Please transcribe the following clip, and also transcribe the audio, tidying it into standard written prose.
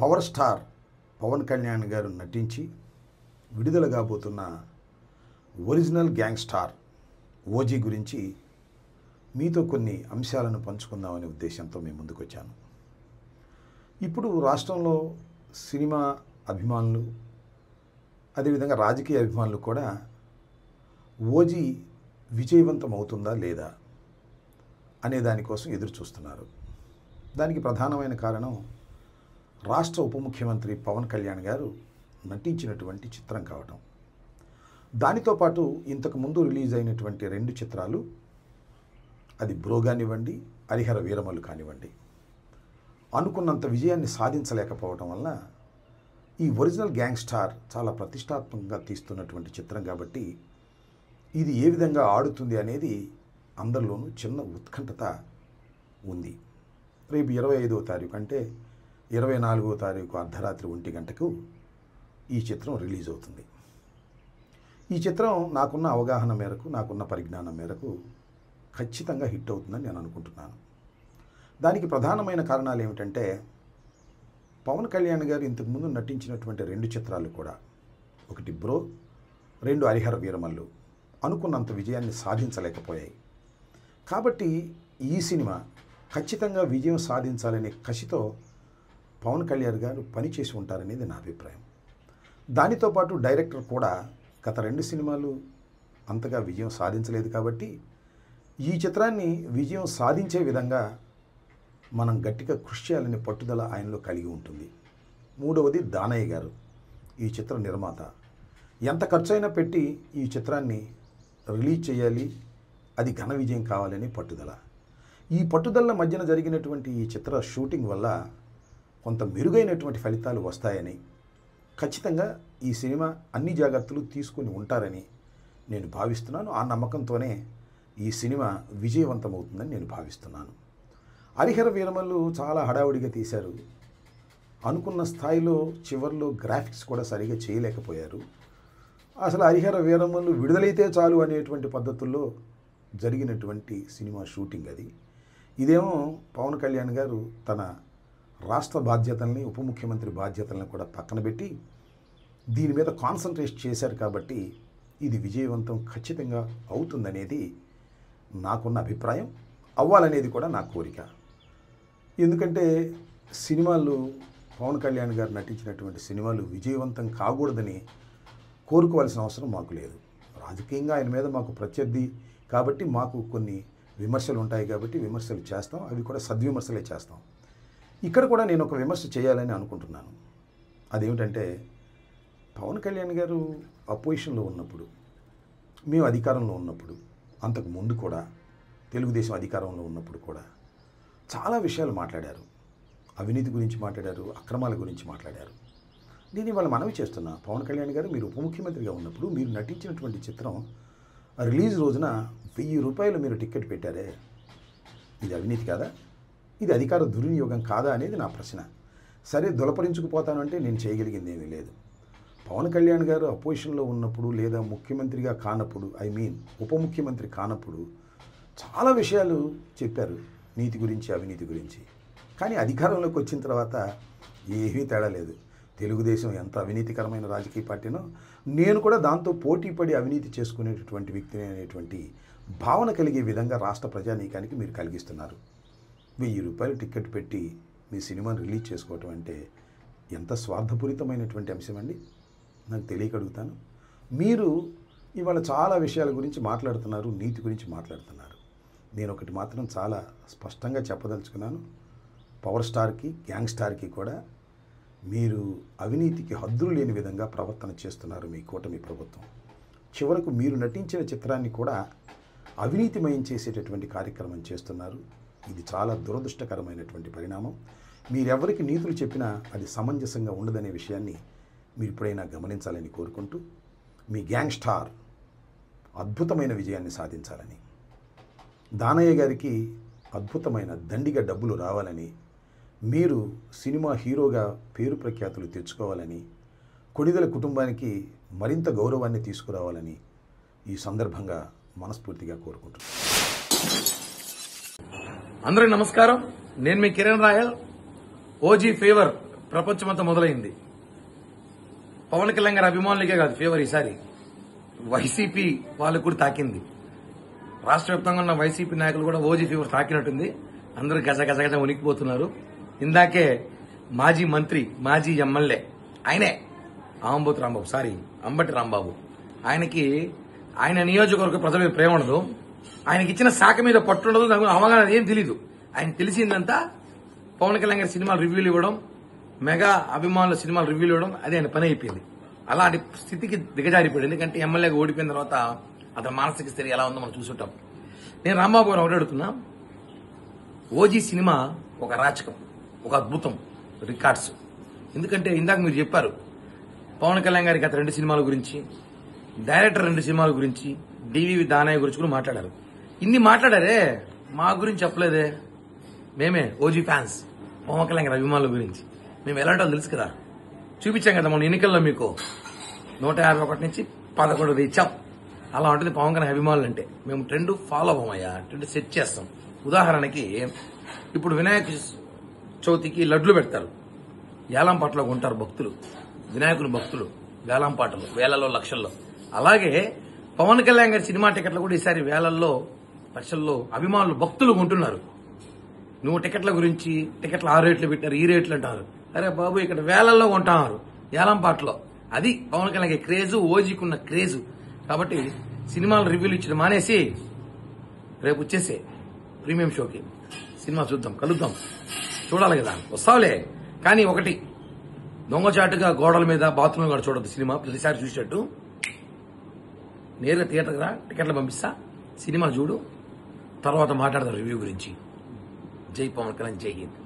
Power star Pawan Kalyan గారు నటించి విడుదల కాబోతున్న ఒరిజినల్ గ్యాంగ్స్టార్ ఓజీ గురించి మీతో కొన్ని అంశాలను పంచుకుందామనే ఉద్దేశంతో మేము ముందుకు వచ్చాను. ఇప్పుడు రాష్ట్రంలో సినిమా అభిమానులు అదేవిధంగా రాజకీయ అభిమానులు కూడా ఓజీ విజయవంతం అవుతుందా లేదా అనే దానికోసం ఎదురు చూస్తున్నారు. దానికి ప్రధానమైన కారణం రాష్ట్ర ఉప ముఖ్యమంత్రి పవన్ కళ్యాణ్ గారు నటించినటువంటి చిత్రం కావటం. దానితో పాటు ఇంతకుముందు రిలీజ్ అయినటువంటి 2 చిత్రాలు, అది బ్రో కానివ్వండి, హరిహర వీరమల్లు కానివ్వండి, అనుకున్నంత విజయాన్ని సాధించలేకపోవటం వల్ల ఈ ఒరిజినల్ గ్యాంగ్స్టార్ చాలా ప్రతిష్టాత్మకంగా తీస్తున్నటువంటి చిత్రం కాబట్టి ఇది ఏ విధంగా ఆడుతుంది అనేది అందరిలోనూ చిన్న ఉత్కంఠత ఉంది. రేపు 25వ తారీఖు అంటే 24వ తారీఖు అర్ధరాత్రి 1 గంటకు ఈ చిత్రం రిలీజ్ అవుతుంది. ఈ చిత్రం నాకున్న అవగాహన మేరకు, నాకున్న పరిజ్ఞానం మేరకు ఖచ్చితంగా హిట్ అవుతుందని నేను అనుకుంటున్నాను. దానికి ప్రధానమైన కారణాలు ఏమిటంటే, పవన్ కళ్యాణ్ గారు ఇంతకుముందు నటించినటువంటి 2 చిత్రాలు కూడా, ఒకటి బ్రో, 2 హరిహర వీరమల్లు అనుకున్నంత విజయాన్ని సాధించలేకపోయాయి. కాబట్టి ఈ సినిమా ఖచ్చితంగా విజయం సాధించాలనే కసితో పవన్ కళ్యాణ్ గారు పనిచేసి ఉంటారనేది నా అభిప్రాయం. దానితో పాటు డైరెక్టర్ కూడా గత 2 సినిమాలు అంతగా విజయం సాధించలేదు కాబట్టి ఈ చిత్రాన్ని విజయం సాధించే విధంగా మనం గట్టిగా కృషి చేయాలనే పట్టుదల ఆయనలో కలిగి ఉంటుంది. మూడవది దానయ్య గారు, ఈ చిత్ర నిర్మాత. ఎంత ఖర్చైనా పెట్టి ఈ చిత్రాన్ని రిలీజ్ చేయాలి, అది ఘన విజయం కావాలని పట్టుదల. ఈ పట్టుదల మధ్యన జరిగినటువంటి ఈ చిత్ర షూటింగ్ వల్ల కొంత మెరుగైనటువంటి ఫలితాలు వస్తాయని, ఖచ్చితంగా ఈ సినిమా అన్ని జాగ్రత్తలు తీసుకుని ఉంటారని నేను భావిస్తున్నాను. ఆ నమ్మకంతోనే ఈ సినిమా విజయవంతమవుతుందని నేను భావిస్తున్నాను. హరిహర వీరమల్లు చాలా హడావుడిగా తీశారు. అనుకున్న స్థాయిలో చివర్లో గ్రాఫిక్స్ కూడా సరిగా చేయలేకపోయారు. అసలు హరిహర వీరమల్లు విడుదలైతే చాలు అనేటువంటి పద్ధతుల్లో జరిగినటువంటి సినిమా షూటింగ్ అది. ఇదేమో పవన్ కళ్యాణ్ గారు తన రాష్ట్ర బాధ్యతల్ని, ఉప ముఖ్యమంత్రి బాధ్యతలను కూడా పక్కన పెట్టి దీని మీద కాన్సన్ట్రేట్ చేశారు కాబట్టి ఇది విజయవంతం ఖచ్చితంగా అవుతుందనేది నాకున్న అభిప్రాయం. అవ్వాలనేది కూడా నా కోరిక. ఎందుకంటే సినిమాలు, పవన్ కళ్యాణ్ గారు నటించినటువంటి సినిమాలు విజయవంతం కాకూడదని కోరుకోవాల్సిన అవసరం మాకు లేదు. రాజకీయంగా ఆయన మీద మాకు ప్రత్యర్థి కాబట్టి మాకు కొన్ని విమర్శలు ఉంటాయి కాబట్టి విమర్శలు చేస్తాం, అవి కూడా సద్విమర్శలే చేస్తాం. ఇక్కడ కూడా నేను ఒక విమర్శ చేయాలని అనుకుంటున్నాను. అదేమిటంటే, పవన్ కళ్యాణ్ గారు అపోజిషన్లో ఉన్నప్పుడు, మేము అధికారంలో ఉన్నప్పుడు, అంతకు ముందు కూడా తెలుగుదేశం అధికారంలో ఉన్నప్పుడు కూడా చాలా విషయాలు మాట్లాడారు. అవినీతి గురించి మాట్లాడారు, అక్రమాల గురించి మాట్లాడారు. నేను ఇవాళ మనవి చేస్తున్నా, పవన్ కళ్యాణ్ గారు మీరు ఉప ముఖ్యమంత్రిగా ఉన్నప్పుడు మీరు నటించినటువంటి చిత్రం రిలీజ్ రోజున 1000 రూపాయలు మీరు టికెట్ పెట్టారే, ఇది అవినీతి కాదా? ఇది అధికార దుర్వినియోగం కాదా అనేది నా ప్రశ్న. సరే, దులపరించుకుపోతానంటే నేను చేయగలిగింది ఏమీ లేదు. పవన్ కళ్యాణ్ గారు అపోజిషన్లో ఉన్నప్పుడు లేదా ముఖ్యమంత్రిగా కానప్పుడు, ఉప ముఖ్యమంత్రి కానప్పుడు చాలా విషయాలు చెప్పారు, నీతి గురించి, అవినీతి గురించి. కానీ అధికారంలోకి వచ్చిన తర్వాత ఏమీ తేడా లేదు. తెలుగుదేశం ఎంత అవినీతికరమైన రాజకీయ పార్టీనో, నేను కూడా దాంతో పోటీపడి అవినీతి చేసుకునేటటువంటి వ్యక్తిని అనేటువంటి భావన కలిగే విధంగా రాష్ట్ర ప్రజానీకానికి మీరు కలిగిస్తున్నారు. 1000 రూపాయలు టికెట్ పెట్టి మీ సినిమాని రిలీజ్ చేసుకోవటం అంటే ఎంత స్వార్థపూరితమైనటువంటి అంశం అండి? నాకు తెలియక అడుగుతాను. మీరు ఇవాళ చాలా విషయాల గురించి మాట్లాడుతున్నారు, నీతి గురించి మాట్లాడుతున్నారు. నేను ఒకటి మాత్రం చాలా స్పష్టంగా చెప్పదలుచుకున్నాను. పవర్ స్టార్కి, గ్యాంగ్స్టార్కి కూడా మీరు అవినీతికి హద్దులు లేని విధంగా ప్రవర్తన చేస్తున్నారు మీ కూటమి ప్రభుత్వం. చివరకు మీరు నటించిన చిత్రాన్ని కూడా అవినీతిమయం చేసేటటువంటి కార్యక్రమం చేస్తున్నారు. ఇది చాలా దురదృష్టకరమైనటువంటి పరిణామం. మీరెవరికి నీతులు చెప్పినా అది సమంజసంగా ఉండదనే విషయాన్ని మీరు ఇప్పుడైనా గమనించాలని కోరుకుంటూ, మీ గ్యాంగ్స్టార్ అద్భుతమైన విజయాన్ని సాధించాలని, దానయ్య గారికి అద్భుతమైన దండిగా డబ్బులు రావాలని, మీరు సినిమా హీరోగా పేరు ప్రఖ్యాతులు తెచ్చుకోవాలని, కొణిదెల కుటుంబానికి మరింత గౌరవాన్ని తీసుకురావాలని ఈ సందర్భంగా మనస్ఫూర్తిగా కోరుకుంటున్నాను. అందరికీ నమస్కారం. నేను మీ కిరణ్ రాయల్. ఓజీ ఫీవర్ ప్రపంచమంతా మొదలైంది. పవన్ కళ్యాణ్ గారి అభిమానులకే కాదు ఫేవర్ ఈసారి వైసీపీ వాళ్ళకు కూడా తాకింది. రాష్ట్ర వ్యాప్తంగా ఉన్న వైసీపీ నాయకులు కూడా ఓజీ ఫీవర్ తాకినట్టుంది. అందరూ గజ గజ గజ ఉనికిపోతున్నారు. ఇందాకే మాజీ మంత్రి, మాజీ ఎమ్మెల్యే ఆయనే అంబటి రాంబాబు, ఆయన నియోజకవర్గ ప్రజల మీద ప్రేమ ఉండదు, ఆయనకి ఇచ్చిన శాఖ మీద పట్టు ఉండదు, నాకు అవగాహన ఏం తెలీదు. ఆయన తెలిసిందంతా పవన్ కళ్యాణ్ గారి సినిమాలు రివ్యూలు ఇవ్వడం, మెగా అభిమానుల సినిమాలు రివ్యూలు ఇవ్వడం, అదే ఆయన పని అయిపోయింది. అలాంటి స్థితికి దిగజారిపోయాడు. ఎందుకంటే ఎమ్మెల్యేగా ఓడిపోయిన తర్వాత అతని మానసిక స్థితి ఎలా ఉందో మనం చూసుంటాం. నేను రాంబాబు గారు ఒకటి అడుగుతున్నా, ఓజీ సినిమా ఒక అరాచకం, ఒక అద్భుతం, రికార్డ్స్. ఎందుకంటే ఇందాక మీరు చెప్పారు పవన్ కళ్యాణ్ గారి గత 2 సినిమాల గురించి, డైరెక్టర్ 2 సినిమాల గురించి, డివివి దానయ్య గురించి కూడా మాట్లాడారు. ఇన్ని మాట్లాడారే, మా గురించి చెప్పలేదే. మేమే ఓజీ ఫ్యాన్స్, పవన్ కళ్యాణ్ గారి అభిమానుల గురించి మేము ఎలాంటో తెలుసు కదా, చూపించాం కదా మన ఎన్నికల్లో మీకు 151 నుంచి 11 ఇచ్చాం. అలా ఉంటుంది పవన్ కళ్యాణ్ అభిమానులు అంటే. మేము ట్రెండ్ ఫాలో అవ్వమయ్యా, ట్రెండ్ సెట్ చేస్తాం. ఉదాహరణకి ఇప్పుడు వినాయక చవితికి లడ్లు పెడతారు, వేలంపాటలో కొంటారు భక్తులు, వినాయకుని భక్తులు వేలంపాటలు వేలలో లక్షల్లో. అలాగే పవన్ కళ్యాణ్ గారి సినిమా టికెట్లు కూడా ఈసారి వేలల్లో లక్షల్లో అభిమానులు భక్తులు కొంటున్నారు. నువ్వు టికెట్ల గురించి టికెట్లు ఆ రేట్లు పెట్టారు, ఈ రేట్లు అంటారు. అరే బాబు, ఇక్కడ వేలల్లో కొంటున్నారు వేలంపాటలో. అది పవన్ కళ్యాణ్ క్రేజు, ఓజీకున్న క్రేజు. కాబట్టి సినిమాలు రివ్యూలు ఇచ్చడం మానేసి రేపు వచ్చేసే ప్రీమియం షోకి సినిమా చూద్దాం, కలుద్దాం. చూడాలి కదా, వస్తావులే. కానీ ఒకటి, దొంగచాటుగా గోడల మీద బాత్రూమ్ కూడా చూడద్దు. సినిమా ప్రతిసారి చూసేటట్టు నేరుగా థియేటర్ రా, టికెట్లు పంపిస్తా, సినిమా చూడు, తర్వాత మాట్లాడదాం రివ్యూ గురించి. జై పవన్ కళ్యాణ్, జై హింద్.